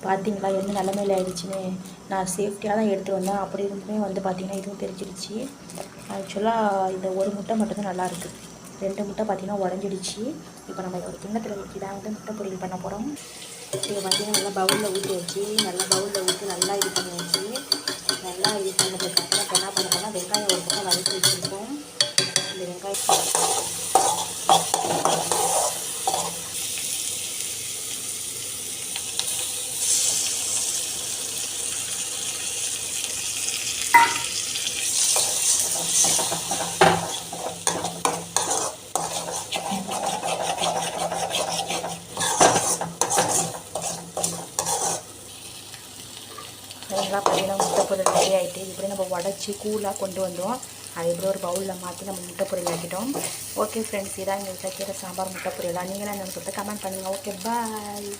பார்த்தீங்களா எந்த நிலமையில ஆயிடுச்சுன்னு. நான் சேஃப்டியாக தான் எடுத்து வந்தேன். அப்படி இருந்துமே வந்து பார்த்திங்கன்னா இதுவும் தெரிஞ்சிடுச்சு. ஆக்சுவலாக இந்த ஒரு முட்டை மட்டும்தான் நல்லாயிருக்கு. 2 முட்டை பார்த்திங்கன்னா உடஞ்சிடுச்சு. இப்போ நம்ம ஒரு கிண்ணத்தில் ஊற்றி தான் வந்து முட்டை பொரியல் பண்ண போகிறோம். இப்போ பார்த்திங்கன்னா நல்லா பவுலில் ஊற்றி வச்சு நல்லா பவுலில் ஊற்றி நல்லா இது பண்ணி வச்சு நல்லா இது பண்ணதுக்கப்புறம் இப்போ என்ன பண்ண போனால் வெங்காயம் ஒரு பக்கம் வதக்கி வச்சுருக்கோம். இந்த வெங்காயம் நல்லா பார்த்தீங்கன்னா முட்டை பொரியல் ரெடி ஆகிட்டு இப்படி நம்ம உடச்சி கூலாக கொண்டு வந்தோம். அதை இப்படி ஒரு பவுலில் மாற்றி நம்ம முட்டை பொரியல் ஆக்கிட்டோம். ஓகே ஃப்ரெண்ட்ஸ், இதான் எங்கள் வீட்டில் கீரை சாம்பார் முட்டை பொரியலாம். நீங்களாம் என்னென்னு சொல்லிட்டு கமெண்ட் பண்ணுங்கள். ஓகே, பாய்.